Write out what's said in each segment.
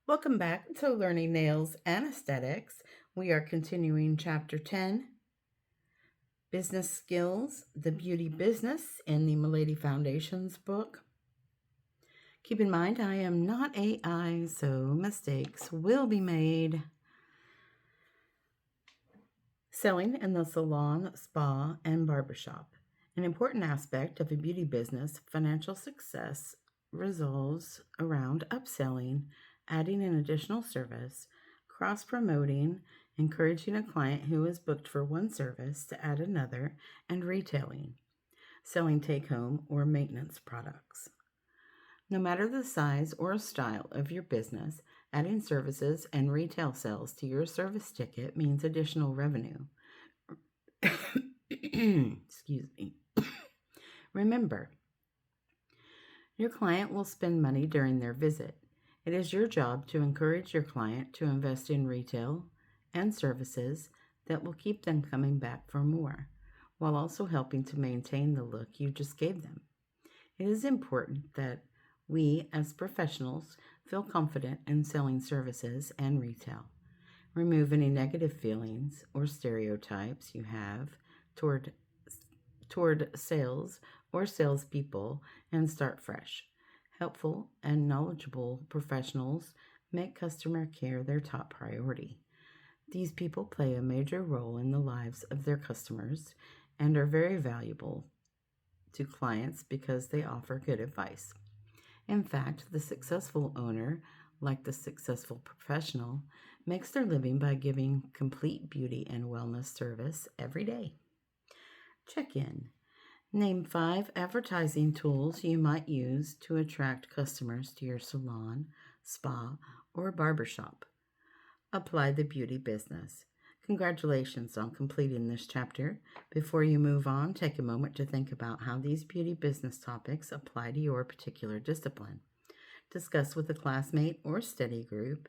Welcome back to Learning Nails and Aesthetics. We are continuing Chapter 10, Business Skills, the Beauty Business in the Milady Foundations book. Keep in mind, I am not AI, so mistakes will be made. Selling in the salon, spa, and barbershop. An important aspect of a beauty business, financial success revolves around upselling, adding an additional service, cross-promoting, encouraging a client who is booked for one service to add another, and retailing, selling take-home or maintenance products. No matter the size or style of your business, adding services and retail sales to your service ticket means additional revenue. Excuse me. Remember, your client will spend money during their visit. It is your job to encourage your client to invest in retail and services that will keep them coming back for more, while also helping to maintain the look you just gave them. It is important that we, as professionals, feel confident in selling services and retail. Remove any negative feelings or stereotypes you have toward sales or salespeople and start fresh. Helpful and knowledgeable professionals make customer care their top priority. These people play a major role in the lives of their customers and are very valuable to clients because they offer good advice. In fact, the successful owner, like the successful professional, makes their living by giving complete beauty and wellness service every day. Check in. Name 5 advertising tools you might use to attract customers to your salon, spa, or barbershop. Apply the beauty business. Congratulations on completing this chapter. Before you move on, take a moment to think about how these beauty business topics apply to your particular discipline. Discuss with a classmate or study group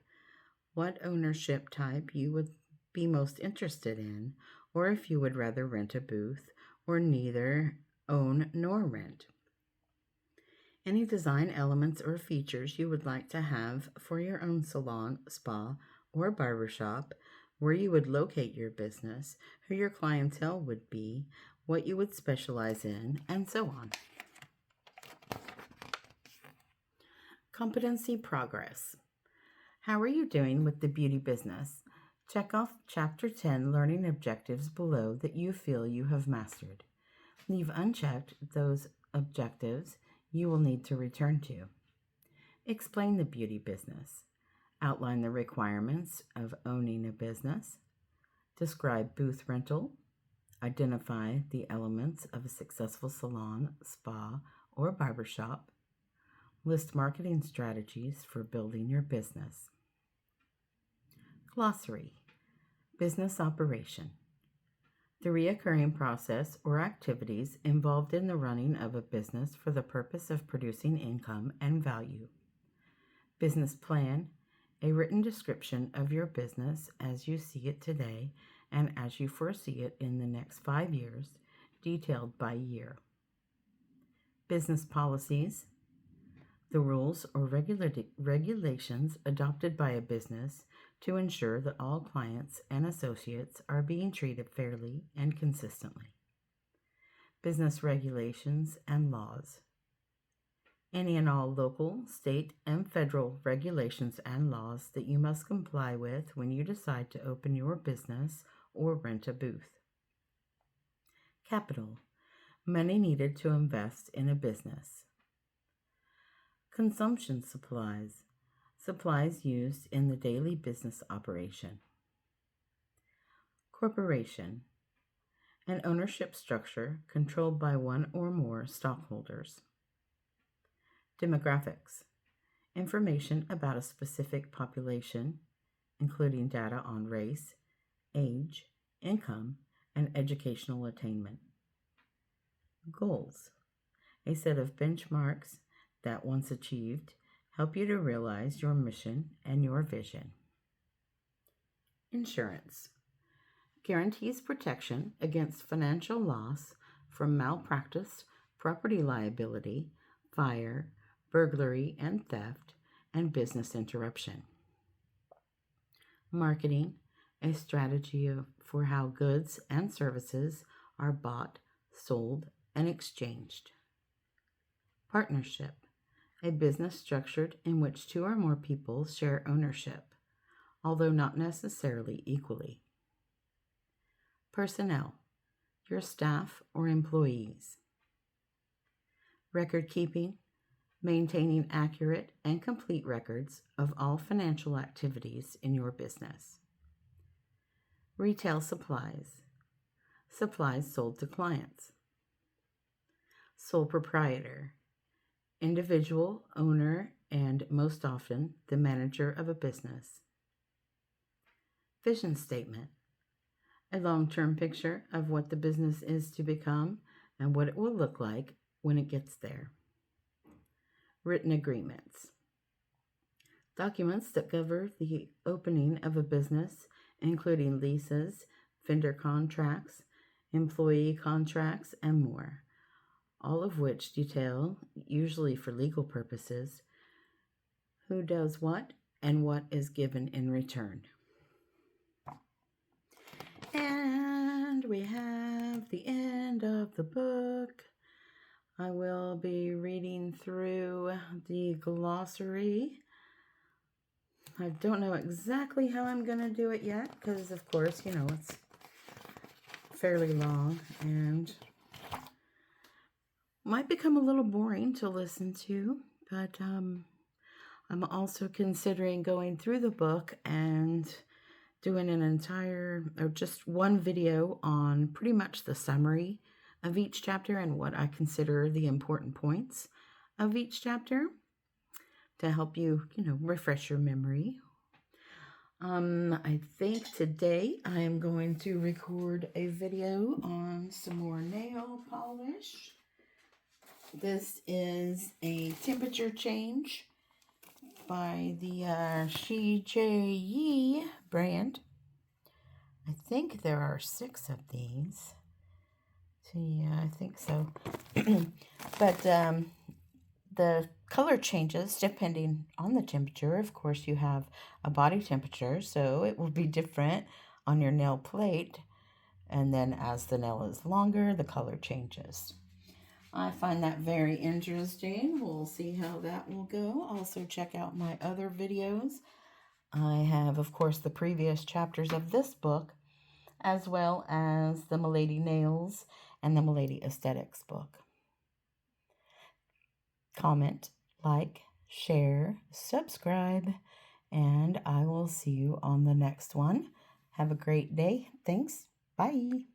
what ownership type you would be most interested in, or if you would rather rent a booth or neither own nor rent. Any design elements or features you would like to have for your own salon, spa, or barbershop, where you would locate your business, who your clientele would be, what you would specialize in, and so on. Competency progress. How are you doing with the beauty business? Check off Chapter 10 learning objectives below that you feel you have mastered. Leave unchecked those objectives you will need to return to. Explain the beauty business. Outline the requirements of owning a business. Describe booth rental. Identify the elements of a successful salon, spa, or barbershop. List marketing strategies for building your business. Glossary. Business operation. The recurring process or activities involved in the running of a business for the purpose of producing income and value. Business plan, a written description of your business as you see it today and as you foresee it in the next 5 years, detailed by year. Business policies, the rules or regulations adopted by a business to ensure that all clients and associates are being treated fairly and consistently. Business regulations and laws. Any and all local, state, and federal regulations and laws that you must comply with when you decide to open your business or rent a booth. Capital. Money needed to invest in a business. Consumption supplies. Supplies used in the daily business operation. Corporation. An ownership structure controlled by one or more stockholders. Demographics. Information about a specific population, including data on race, age, income, and educational attainment. Goals. A set of benchmarks that, once achieved, help you to realize your mission and your vision. Insurance. Guarantees protection against financial loss from malpractice, property liability, fire, burglary and theft, and business interruption. Marketing, a strategy for how goods and services are bought, sold, and exchanged. Partnership, a business structured in which two or more people share ownership, although not necessarily equally. Personnel, your staff or employees. Record keeping, maintaining accurate and complete records of all financial activities in your business. Retail supplies, supplies sold to clients. Sole proprietor, individual, owner, and most often the manager of a business. Vision statement, a long-term picture of what the business is to become and what it will look like when it gets there. Written agreements, documents that cover the opening of a business, including leases, vendor contracts, employee contracts, and more, all of which detail, usually for legal purposes, who does what and what is given in return. And we have the end of the book. I will be reading through the glossary. I don't know exactly how I'm going to do it yet because, of course, it's fairly long and might become a little boring to listen to, but I'm also considering going through the book and doing an entire or just one video on pretty much the summary of each chapter and what I consider the important points of each chapter to help you, refresh your memory. I think today I am going to record a video on some more nail polish. This is a temperature change by the CJE brand. I think there are 6 of these. So yeah, I think so. But the color changes depending on the temperature. Of course, you have a body temperature, so it will be different on your nail plate. And then as the nail is longer, the color changes. I find that very interesting. We'll see how that will go. Also check out my other videos. I have, of course, the previous chapters of this book, as well as the Milady Nails and the Milady Aesthetics book. Comment, like, share, subscribe, and I will see you on the next one. Have a great day. Thanks. Bye.